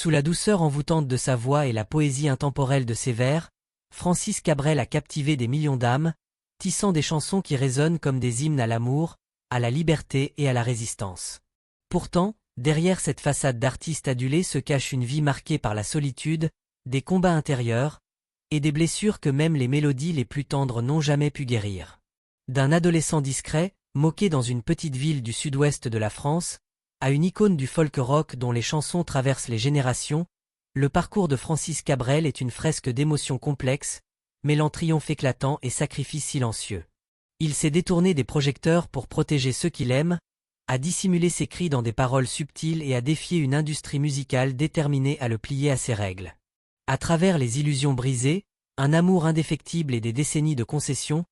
Sous la douceur envoûtante de sa voix et la poésie intemporelle de ses vers, Francis Cabrel a captivé des millions d'âmes, tissant des chansons qui résonnent comme des hymnes à l'amour, à la liberté et à la résistance. Pourtant, derrière cette façade d'artiste adulé se cache une vie marquée par la solitude, des combats intérieurs, et des blessures que même les mélodies les plus tendres n'ont jamais pu guérir. D'un adolescent discret, moqué dans une petite ville du sud-ouest de la France, à une icône du folk rock dont les chansons traversent les générations, le parcours de Francis Cabrel est une fresque d'émotions complexes, mêlant triomphe éclatant et sacrifice silencieux. Il s'est détourné des projecteurs pour protéger ceux qu'il aime, à dissimuler ses cris dans des paroles subtiles et à défier une industrie musicale déterminée à le plier à ses règles. À travers les illusions brisées, un amour indéfectible et des décennies de concessions,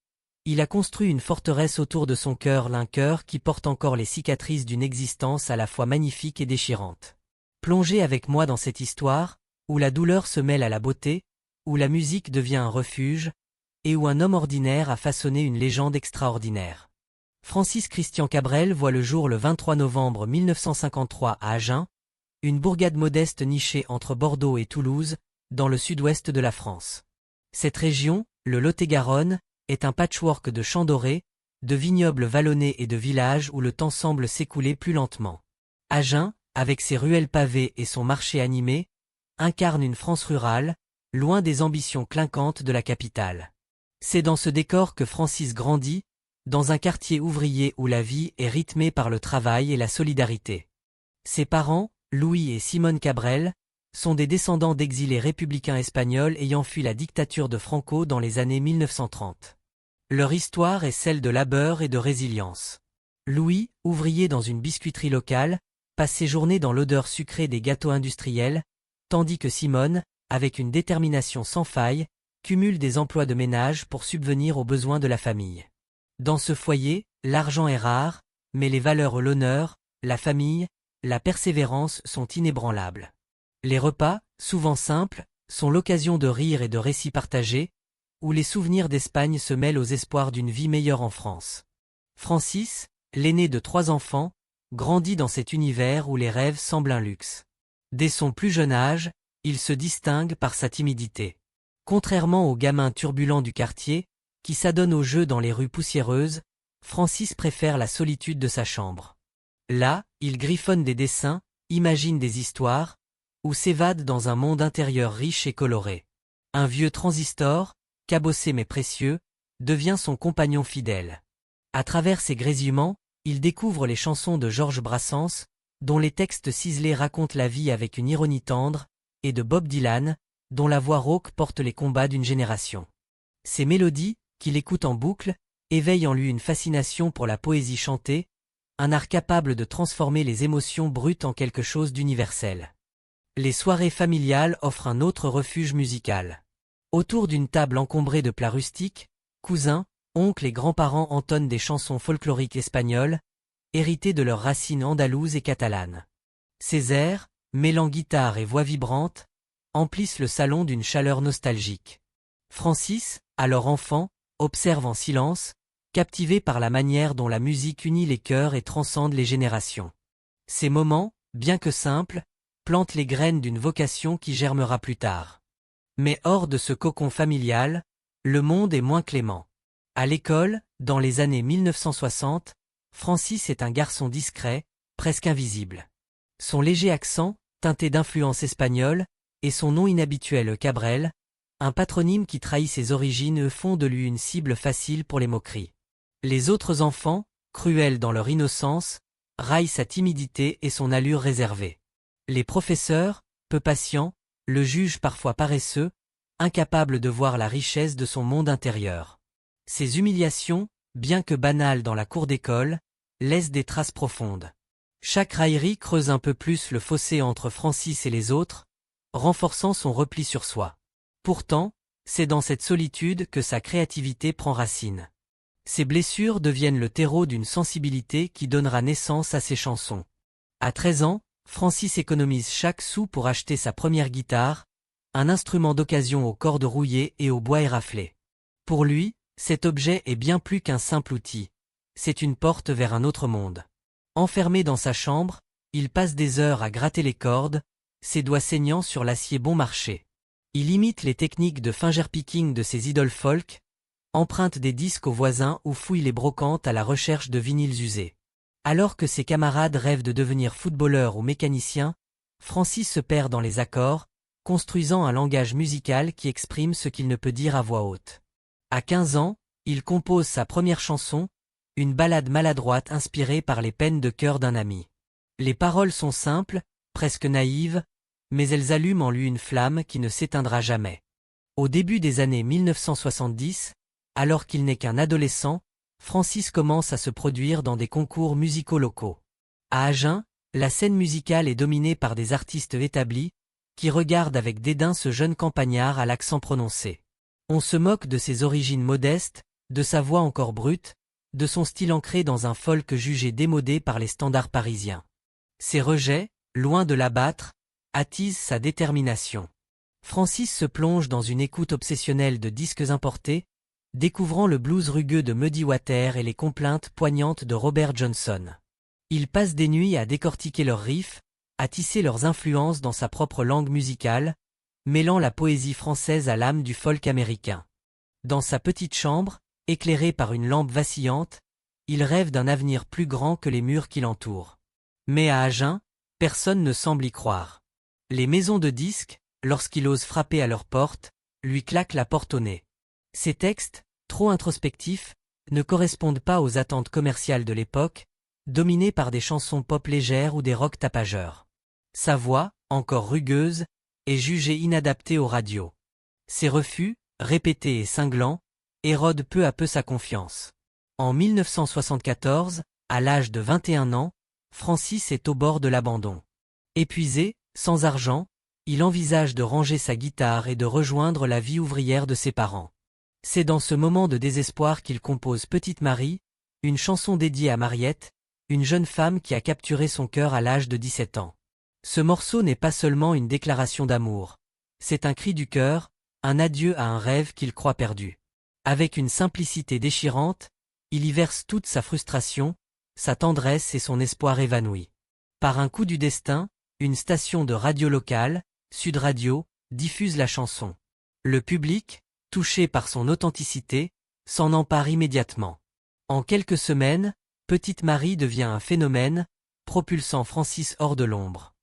il a construit une forteresse autour de son cœur, un cœur qui porte encore les cicatrices d'une existence à la fois magnifique et déchirante. Plongez avec moi dans cette histoire, où la douleur se mêle à la beauté, où la musique devient un refuge, et où un homme ordinaire a façonné une légende extraordinaire. Francis Christian Cabrel voit le jour le 23 novembre 1953 à Agen, une bourgade modeste nichée entre Bordeaux et Toulouse, dans le sud-ouest de la France. Cette région, le Lot-et-Garonne, est un patchwork de champs dorés, de vignobles vallonnés et de villages où le temps semble s'écouler plus lentement. Agen, avec ses ruelles pavées et son marché animé, incarne une France rurale, loin des ambitions clinquantes de la capitale. C'est dans ce décor que Francis grandit, dans un quartier ouvrier où la vie est rythmée par le travail et la solidarité. Ses parents, Louis et Simone Cabrel, sont des descendants d'exilés républicains espagnols ayant fui la dictature de Franco dans les années 1930. Leur histoire est celle de labeur et de résilience. Louis, ouvrier dans une biscuiterie locale, passe ses journées dans l'odeur sucrée des gâteaux industriels, tandis que Simone, avec une détermination sans faille, cumule des emplois de ménage pour subvenir aux besoins de la famille. Dans ce foyer, l'argent est rare, mais les valeurs, l'honneur, la famille, la persévérance sont inébranlables. Les repas, souvent simples, sont l'occasion de rire et de récits partagés, où les souvenirs d'Espagne se mêlent aux espoirs d'une vie meilleure en France. Francis, l'aîné de 3 enfants, grandit dans cet univers où les rêves semblent un luxe. Dès son plus jeune âge, il se distingue par sa timidité. Contrairement aux gamins turbulents du quartier, qui s'adonnent au jeu dans les rues poussiéreuses, Francis préfère la solitude de sa chambre. Là, il griffonne des dessins, imagine des histoires, ou s'évade dans un monde intérieur riche et coloré. Un vieux transistor, cabossé mais précieux, devient son compagnon fidèle. À travers ses grésillements, il découvre les chansons de Georges Brassens, dont les textes ciselés racontent la vie avec une ironie tendre, et de Bob Dylan, dont la voix rauque porte les combats d'une génération. Ces mélodies, qu'il écoute en boucle, éveillent en lui une fascination pour la poésie chantée, un art capable de transformer les émotions brutes en quelque chose d'universel. Les soirées familiales offrent un autre refuge musical. Autour d'une table encombrée de plats rustiques, cousins, oncles et grands-parents entonnent des chansons folkloriques espagnoles, héritées de leurs racines andalouses et catalanes. Ces airs, mêlant guitare et voix vibrante, emplissent le salon d'une chaleur nostalgique. Francis, alors enfant, observe en silence, captivé par la manière dont la musique unit les cœurs et transcende les générations. Ces moments, bien que simples, plantent les graines d'une vocation qui germera plus tard. Mais hors de ce cocon familial, le monde est moins clément. À l'école, dans les années 1960, Francis est un garçon discret, presque invisible. Son léger accent, teinté d'influence espagnole, et son nom inhabituel Cabrel, un patronyme qui trahit ses origines, font de lui une cible facile pour les moqueries. Les autres enfants, cruels dans leur innocence, raillent sa timidité et son allure réservée. Les professeurs, peu patients, le jugent parfois paresseux, incapable de voir la richesse de son monde intérieur. Ces humiliations, bien que banales dans la cour d'école, laissent des traces profondes. Chaque raillerie creuse un peu plus le fossé entre Francis et les autres, renforçant son repli sur soi. Pourtant, c'est dans cette solitude que sa créativité prend racine. Ses blessures deviennent le terreau d'une sensibilité qui donnera naissance à ses chansons. À 13 ans, Francis économise chaque sou pour acheter sa première guitare, un instrument d'occasion aux cordes rouillées et au bois éraflé. Pour lui, cet objet est bien plus qu'un simple outil. C'est une porte vers un autre monde. Enfermé dans sa chambre, il passe des heures à gratter les cordes, ses doigts saignant sur l'acier bon marché. Il imite les techniques de fingerpicking de ses idoles folk, emprunte des disques aux voisins ou fouille les brocantes à la recherche de vinyles usés. Alors que ses camarades rêvent de devenir footballeurs ou mécaniciens, Francis se perd dans les accords, construisant un langage musical qui exprime ce qu'il ne peut dire à voix haute. À 15 ans, il compose sa première chanson, une ballade maladroite inspirée par les peines de cœur d'un ami. Les paroles sont simples, presque naïves, mais elles allument en lui une flamme qui ne s'éteindra jamais. Au début des années 1970, alors qu'il n'est qu'un adolescent, Francis commence à se produire dans des concours musicaux locaux. À Agen, la scène musicale est dominée par des artistes établis, qui regardent avec dédain ce jeune campagnard à l'accent prononcé. On se moque de ses origines modestes, de sa voix encore brute, de son style ancré dans un folk jugé démodé par les standards parisiens. Ses rejets, loin de l'abattre, attisent sa détermination. Francis se plonge dans une écoute obsessionnelle de disques importés, découvrant le blues rugueux de Muddy Waters et les complaintes poignantes de Robert Johnson. Il passe des nuits à décortiquer leurs riffs, à tisser leurs influences dans sa propre langue musicale, mêlant la poésie française à l'âme du folk américain. Dans sa petite chambre, éclairée par une lampe vacillante, il rêve d'un avenir plus grand que les murs qui l'entourent. Mais à Agen, personne ne semble y croire. Les maisons de disques, lorsqu'il ose frapper à leur porte, lui claquent la porte au nez. Ses textes, trop introspectifs, ne correspondent pas aux attentes commerciales de l'époque, dominées par des chansons pop légères ou des rock tapageurs. Sa voix, encore rugueuse, est jugée inadaptée aux radios. Ses refus, répétés et cinglants, érodent peu à peu sa confiance. En 1974, à l'âge de 21 ans, Francis est au bord de l'abandon. Épuisé, sans argent, il envisage de ranger sa guitare et de rejoindre la vie ouvrière de ses parents. C'est dans ce moment de désespoir qu'il compose Petite Marie, une chanson dédiée à Mariette, une jeune femme qui a capturé son cœur à l'âge de 17 ans. Ce morceau n'est pas seulement une déclaration d'amour, c'est un cri du cœur, un adieu à un rêve qu'il croit perdu. Avec une simplicité déchirante, il y verse toute sa frustration, sa tendresse et son espoir évanoui. Par un coup du destin, une station de radio locale, Sud Radio, diffuse la chanson. Le public, touché par son authenticité, s'en empare immédiatement. En quelques semaines, Petite Marie devient un phénomène, propulsant Francis hors de l'ombre.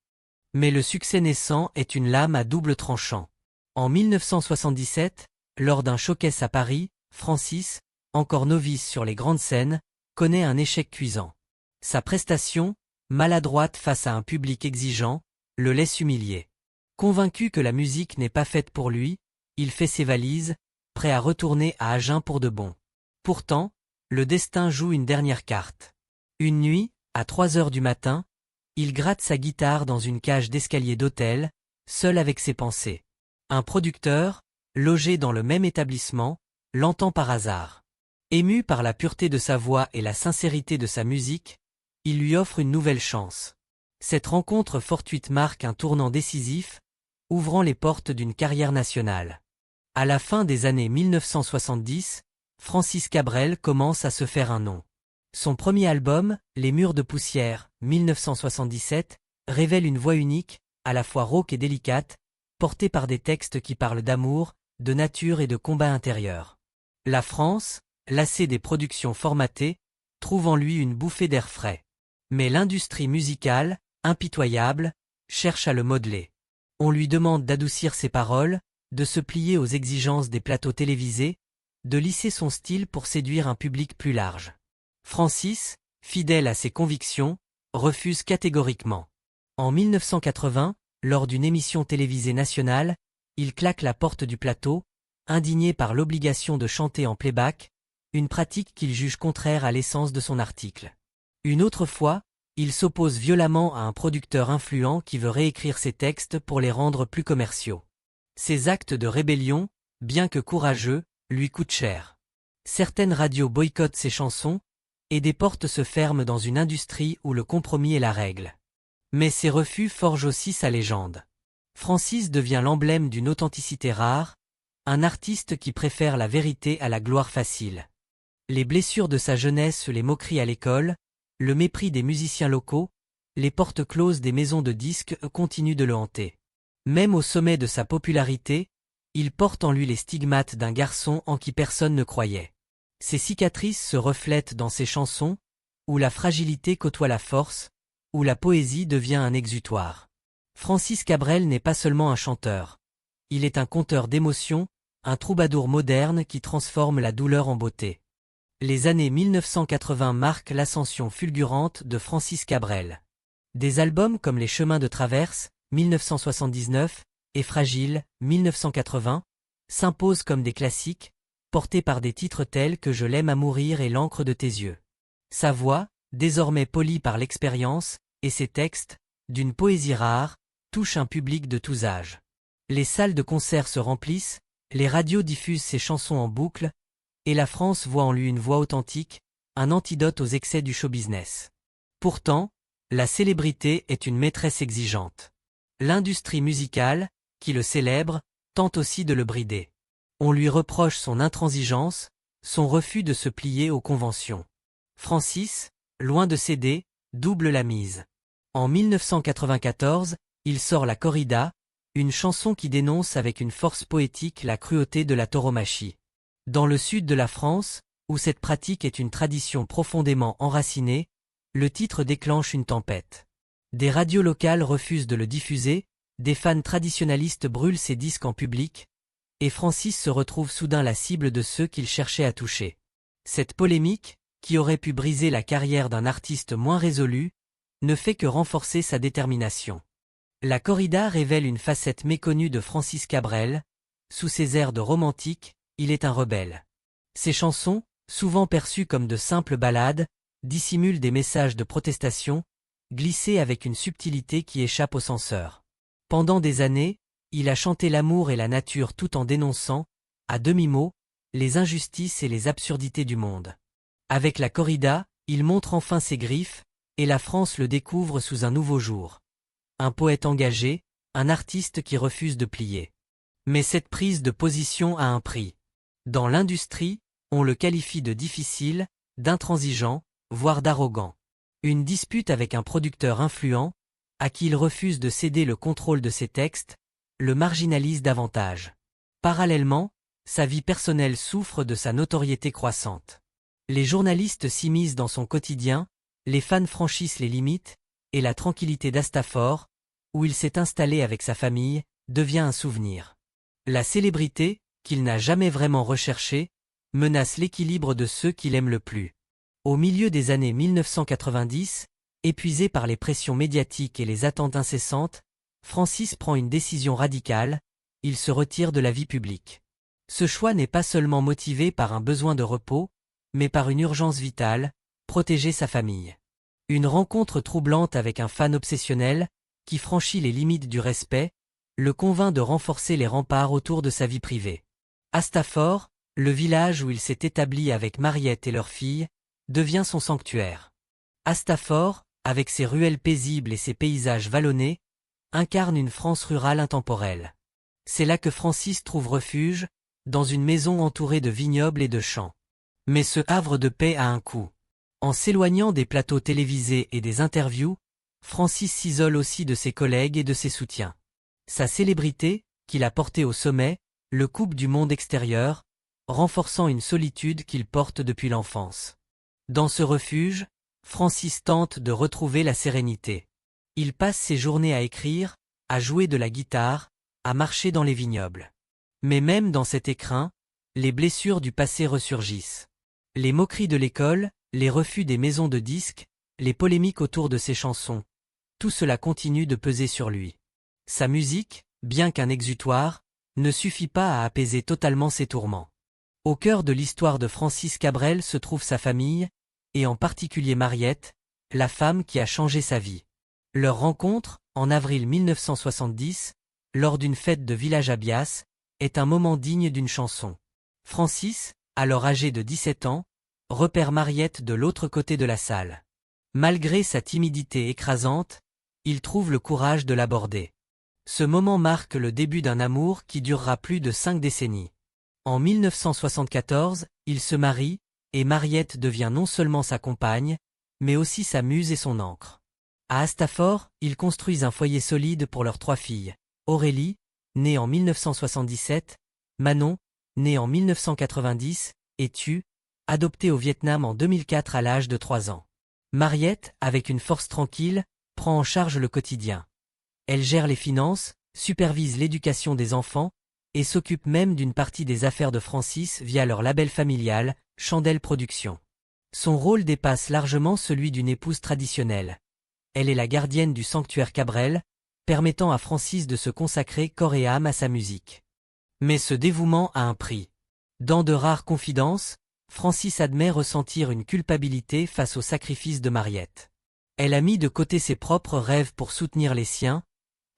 Mais le succès naissant est une lame à double tranchant. En 1977, lors d'un showcase à Paris, Francis, encore novice sur les grandes scènes, connaît un échec cuisant. Sa prestation, maladroite face à un public exigeant, le laisse humilié. Convaincu que la musique n'est pas faite pour lui, il fait ses valises, prêt à retourner à Agen pour de bon. Pourtant, le destin joue une dernière carte. Une nuit, à 3 heures du matin, il gratte sa guitare dans une cage d'escalier d'hôtel, seul avec ses pensées. Un producteur, logé dans le même établissement, l'entend par hasard. Ému par la pureté de sa voix et la sincérité de sa musique, il lui offre une nouvelle chance. Cette rencontre fortuite marque un tournant décisif, ouvrant les portes d'une carrière nationale. À la fin des années 1970, Francis Cabrel commence à se faire un nom. Son premier album, Les Murs de Poussière, 1977, révèle une voix unique, à la fois rauque et délicate, portée par des textes qui parlent d'amour, de nature et de combat intérieur. La France, lassée des productions formatées, trouve en lui une bouffée d'air frais. Mais l'industrie musicale, impitoyable, cherche à le modeler. On lui demande d'adoucir ses paroles, de se plier aux exigences des plateaux télévisés, de lisser son style pour séduire un public plus large. Francis, fidèle à ses convictions, refuse catégoriquement. En 1980, lors d'une émission télévisée nationale, il claque la porte du plateau, indigné par l'obligation de chanter en playback, une pratique qu'il juge contraire à l'essence de son article. Une autre fois, il s'oppose violemment à un producteur influent qui veut réécrire ses textes pour les rendre plus commerciaux. Ces actes de rébellion, bien que courageux, lui coûtent cher. Certaines radios boycottent ses chansons, et des portes se ferment dans une industrie où le compromis est la règle. Mais ces refus forgent aussi sa légende. Francis devient l'emblème d'une authenticité rare, un artiste qui préfère la vérité à la gloire facile. Les blessures de sa jeunesse, les moqueries à l'école, le mépris des musiciens locaux, les portes closes des maisons de disques continuent de le hanter. Même au sommet de sa popularité, il porte en lui les stigmates d'un garçon en qui personne ne croyait. Ses cicatrices se reflètent dans ses chansons, où la fragilité côtoie la force, où la poésie devient un exutoire. Francis Cabrel n'est pas seulement un chanteur. Il est un conteur d'émotions, un troubadour moderne qui transforme la douleur en beauté. Les années 1980 marquent l'ascension fulgurante de Francis Cabrel. Des albums comme Les Chemins de Traverse, 1979, et Fragile, 1980, s'imposent comme des classiques, portés par des titres tels que Je l'aime à mourir et L'encre de tes yeux. Sa voix, désormais polie par l'expérience, et ses textes, d'une poésie rare, touchent un public de tous âges. Les salles de concert se remplissent, les radios diffusent ses chansons en boucle, et la France voit en lui une voix authentique, un antidote aux excès du show-business. Pourtant, la célébrité est une maîtresse exigeante. L'industrie musicale, qui le célèbre, tente aussi de le brider. On lui reproche son intransigeance, son refus de se plier aux conventions. Francis, loin de céder, double la mise. En 1994, il sort La Corrida, une chanson qui dénonce avec une force poétique la cruauté de la tauromachie. Dans le sud de la France, où cette pratique est une tradition profondément enracinée, le titre déclenche une tempête. Des radios locales refusent de le diffuser, des fans traditionalistes brûlent ses disques en public, et Francis se retrouve soudain la cible de ceux qu'il cherchait à toucher. Cette polémique, qui aurait pu briser la carrière d'un artiste moins résolu, ne fait que renforcer sa détermination. La corrida révèle une facette méconnue de Francis Cabrel. Sous ses airs de romantique, il est un rebelle. Ses chansons, souvent perçues comme de simples ballades, dissimulent des messages de protestation, glissés avec une subtilité qui échappe aux censeurs. Pendant des années, il a chanté l'amour et la nature tout en dénonçant, à demi-mot, les injustices et les absurdités du monde. Avec la corrida, il montre enfin ses griffes, et la France le découvre sous un nouveau jour. Un poète engagé, un artiste qui refuse de plier. Mais cette prise de position a un prix. Dans l'industrie, on le qualifie de difficile, d'intransigeant, voire d'arrogant. Une dispute avec un producteur influent, à qui il refuse de céder le contrôle de ses textes, le marginalise davantage. Parallèlement, sa vie personnelle souffre de sa notoriété croissante. Les journalistes s'immiscent dans son quotidien, les fans franchissent les limites, et la tranquillité d'Astafor, où il s'est installé avec sa famille, devient un souvenir. La célébrité, qu'il n'a jamais vraiment recherchée, menace l'équilibre de ceux qu'il aime le plus. Au milieu des années 1990, épuisé par les pressions médiatiques et les attentes incessantes, Francis prend une décision radicale, il se retire de la vie publique. Ce choix n'est pas seulement motivé par un besoin de repos, mais par une urgence vitale, protéger sa famille. Une rencontre troublante avec un fan obsessionnel, qui franchit les limites du respect, le convainc de renforcer les remparts autour de sa vie privée. Astafor, le village où il s'est établi avec Mariette et leur fille, devient son sanctuaire. Astafor, avec ses ruelles paisibles et ses paysages vallonnés, incarne une France rurale intemporelle. C'est là que Francis trouve refuge, dans une maison entourée de vignobles et de champs. Mais ce havre de paix a un coût. En s'éloignant des plateaux télévisés et des interviews, Francis s'isole aussi de ses collègues et de ses soutiens. Sa célébrité, qu'il a portée au sommet, le coupe du monde extérieur, renforçant une solitude qu'il porte depuis l'enfance. Dans ce refuge, Francis tente de retrouver la sérénité. Il passe ses journées à écrire, à jouer de la guitare, à marcher dans les vignobles. Mais même dans cet écrin, les blessures du passé ressurgissent. Les moqueries de l'école, les refus des maisons de disques, les polémiques autour de ses chansons, tout cela continue de peser sur lui. Sa musique, bien qu'un exutoire, ne suffit pas à apaiser totalement ses tourments. Au cœur de l'histoire de Francis Cabrel se trouve sa famille, et en particulier Mariette, la femme qui a changé sa vie. Leur rencontre, en avril 1970, lors d'une fête de village à Bias, est un moment digne d'une chanson. Francis, alors âgé de 17 ans, repère Mariette de l'autre côté de la salle. Malgré sa timidité écrasante, il trouve le courage de l'aborder. Ce moment marque le début d'un amour qui durera plus de 5 décennies. En 1974, il se marie, et Mariette devient non seulement sa compagne, mais aussi sa muse et son encre. À Astafort, ils construisent un foyer solide pour leurs 3 filles. Aurélie, née en 1977, Manon, née en 1990, et Tu, adoptée au Vietnam en 2004 à l'âge de 3 ans. Mariette, avec une force tranquille, prend en charge le quotidien. Elle gère les finances, supervise l'éducation des enfants, et s'occupe même d'une partie des affaires de Francis via leur label familial, Chandelle Productions. Son rôle dépasse largement celui d'une épouse traditionnelle. Elle est la gardienne du sanctuaire Cabrel, permettant à Francis de se consacrer corps et âme à sa musique. Mais ce dévouement a un prix. Dans de rares confidences, Francis admet ressentir une culpabilité face au sacrifice de Mariette. Elle a mis de côté ses propres rêves pour soutenir les siens,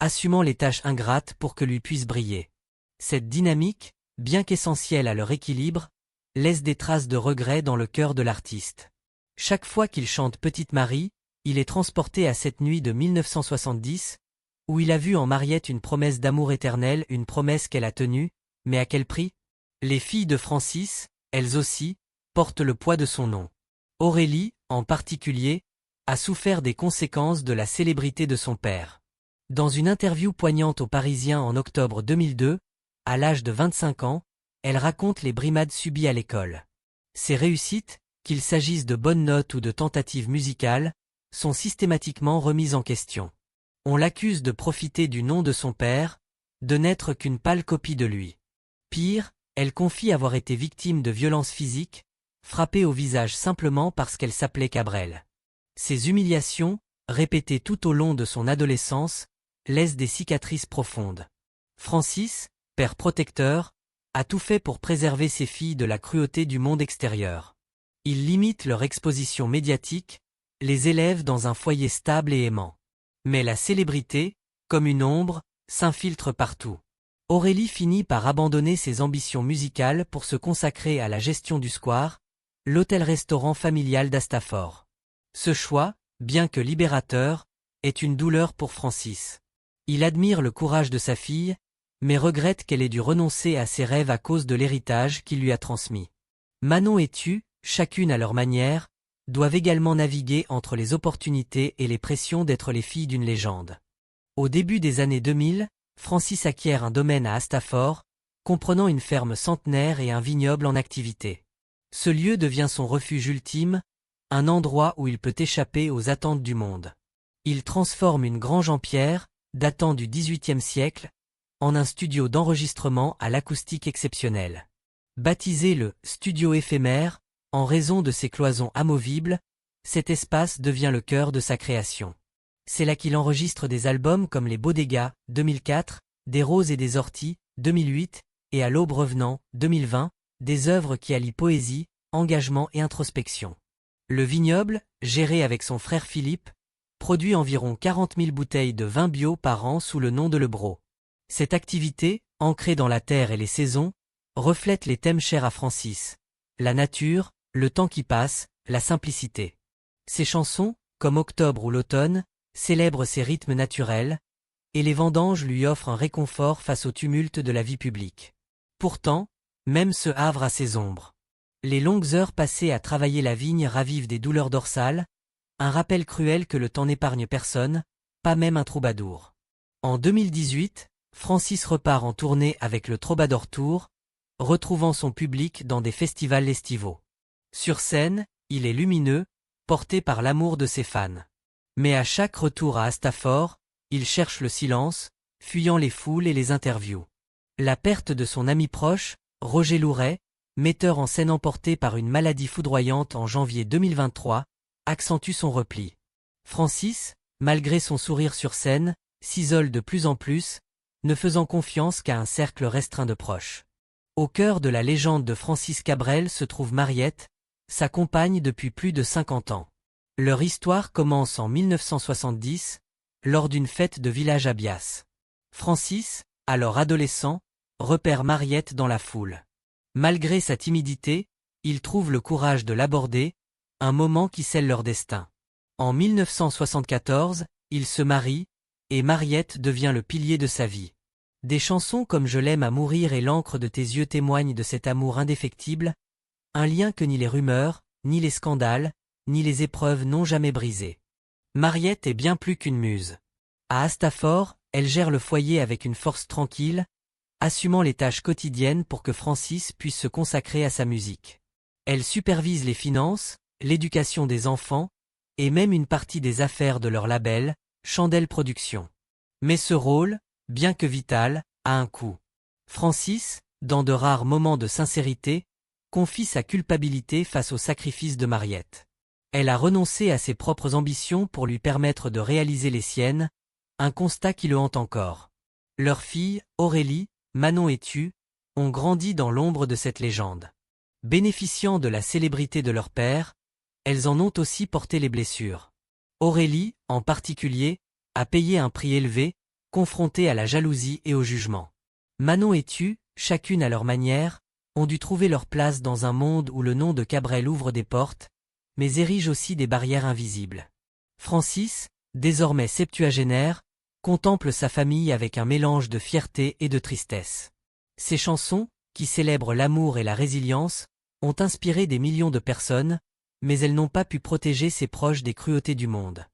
assumant les tâches ingrates pour que lui puisse briller. Cette dynamique, bien qu'essentielle à leur équilibre, laisse des traces de regret dans le cœur de l'artiste. Chaque fois qu'il chante Petite Marie, il est transporté à cette nuit de 1970, où il a vu en Mariette une promesse d'amour éternel, une promesse qu'elle a tenue, mais à quel prix? Les filles de Francis, elles aussi, portent le poids de son nom. Aurélie, en particulier, a souffert des conséquences de la célébrité de son père. Dans une interview poignante aux Parisiens en octobre 2002, à l'âge de 25 ans, elle raconte les brimades subies à l'école. Ses réussites, qu'il s'agisse de bonnes notes ou de tentatives musicales, sont systématiquement remises en question. On l'accuse de profiter du nom de son père, de n'être qu'une pâle copie de lui. Pire, elle confie avoir été victime de violences physiques, frappée au visage simplement parce qu'elle s'appelait Cabrel. Ces humiliations, répétées tout au long de son adolescence, laissent des cicatrices profondes. Francis, père protecteur, a tout fait pour préserver ses filles de la cruauté du monde extérieur. Il limite leur exposition médiatique, les élève dans un foyer stable et aimant. Mais la célébrité, comme une ombre, s'infiltre partout. Aurélie finit par abandonner ses ambitions musicales pour se consacrer à la gestion du Square, l'hôtel-restaurant familial d'Astafort. Ce choix, bien que libérateur, est une douleur pour Francis. Il admire le courage de sa fille, mais regrette qu'elle ait dû renoncer à ses rêves à cause de l'héritage qu'il lui a transmis. Manon et Tu, chacune à leur manière, doivent également naviguer entre les opportunités et les pressions d'être les filles d'une légende. Au début des années 2000, Francis acquiert un domaine à Astafort, comprenant une ferme centenaire et un vignoble en activité. Ce lieu devient son refuge ultime, un endroit où il peut échapper aux attentes du monde. Il transforme une grange en pierre, datant du XVIIIe siècle, en un studio d'enregistrement à l'acoustique exceptionnelle. Baptisé le « studio éphémère », en raison de ses cloisons amovibles, cet espace devient le cœur de sa création. C'est là qu'il enregistre des albums comme Les Bodegas, 2004, Des Roses et des Orties, 2008, et À l'Aube revenant, 2020, des œuvres qui allient poésie, engagement et introspection. Le vignoble, géré avec son frère Philippe, produit environ 40 000 bouteilles de vin bio par an sous le nom de Le Bro. Cette activité, ancrée dans la terre et les saisons, reflète les thèmes chers à Francis: la nature, le temps qui passe, la simplicité. Ses chansons, comme Octobre ou l'automne, célèbrent ses rythmes naturels, et les vendanges lui offrent un réconfort face au tumulte de la vie publique. Pourtant, même ce havre a ses ombres. Les longues heures passées à travailler la vigne ravivent des douleurs dorsales, un rappel cruel que le temps n'épargne personne, pas même un troubadour. En 2018, Francis repart en tournée avec le Troubadour Tour, retrouvant son public dans des festivals estivaux. Sur scène, il est lumineux, porté par l'amour de ses fans. Mais à chaque retour à Astafort, il cherche le silence, fuyant les foules et les interviews. La perte de son ami proche, Roger Louret, metteur en scène emporté par une maladie foudroyante en janvier 2023, accentue son repli. Francis, malgré son sourire sur scène, s'isole de plus en plus, ne faisant confiance qu'à un cercle restreint de proches. Au cœur de la légende de Francis Cabrel se trouve Mariette, sa compagne depuis plus de 50 ans. Leur histoire commence en 1970, lors d'une fête de village à Bias. Francis, alors adolescent, repère Mariette dans la foule. Malgré sa timidité, il trouve le courage de l'aborder, un moment qui scelle leur destin. En 1974, il se marie, et Mariette devient le pilier de sa vie. Des chansons comme Je l'aime à mourir et L'encre de tes yeux témoignent de cet amour indéfectible, un lien que ni les rumeurs, ni les scandales, ni les épreuves n'ont jamais brisé. Mariette est bien plus qu'une muse. À Astafort, elle gère le foyer avec une force tranquille, assumant les tâches quotidiennes pour que Francis puisse se consacrer à sa musique. Elle supervise les finances, l'éducation des enfants, et même une partie des affaires de leur label, Chandelle Productions. Mais ce rôle, bien que vital, a un coût. Francis, dans de rares moments de sincérité, confie sa culpabilité face au sacrifice de Mariette. Elle a renoncé à ses propres ambitions pour lui permettre de réaliser les siennes, un constat qui le hante encore. Leurs filles, Aurélie, Manon et Tu, ont grandi dans l'ombre de cette légende. Bénéficiant de la célébrité de leur père, elles en ont aussi porté les blessures. Aurélie, en particulier, a payé un prix élevé, confrontée à la jalousie et au jugement. Manon et Tu, chacune à leur manière, ont dû trouver leur place dans un monde où le nom de Cabrel ouvre des portes, mais érige aussi des barrières invisibles. Francis, désormais septuagénaire, contemple sa famille avec un mélange de fierté et de tristesse. Ses chansons, qui célèbrent l'amour et la résilience, ont inspiré des millions de personnes, mais elles n'ont pas pu protéger ses proches des cruautés du monde.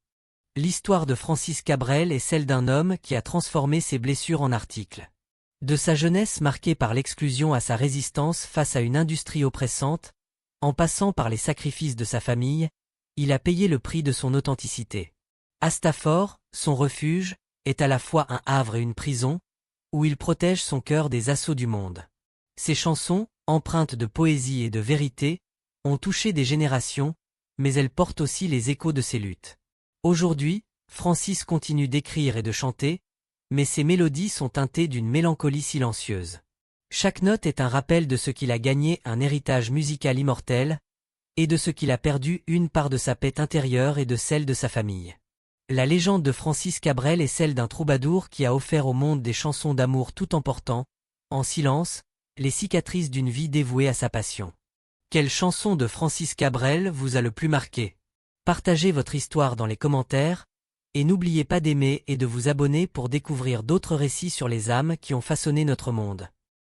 L'histoire de Francis Cabrel est celle d'un homme qui a transformé ses blessures en articles. De sa jeunesse marquée par l'exclusion à sa résistance face à une industrie oppressante, en passant par les sacrifices de sa famille, il a payé le prix de son authenticité. Astafort, son refuge, est à la fois un havre et une prison, où il protège son cœur des assauts du monde. Ses chansons, empreintes de poésie et de vérité, ont touché des générations, mais elles portent aussi les échos de ses luttes. Aujourd'hui, Francis continue d'écrire et de chanter, mais ses mélodies sont teintées d'une mélancolie silencieuse. Chaque note est un rappel de ce qu'il a gagné un héritage musical immortel, et de ce qu'il a perdu une part de sa paix intérieure et de celle de sa famille. La légende de Francis Cabrel est celle d'un troubadour qui a offert au monde des chansons d'amour tout en portant, en silence, les cicatrices d'une vie dévouée à sa passion. Quelle chanson de Francis Cabrel vous a le plus marqué? Partagez votre histoire dans les commentaires, et n'oubliez pas d'aimer et de vous abonner pour découvrir d'autres récits sur les âmes qui ont façonné notre monde.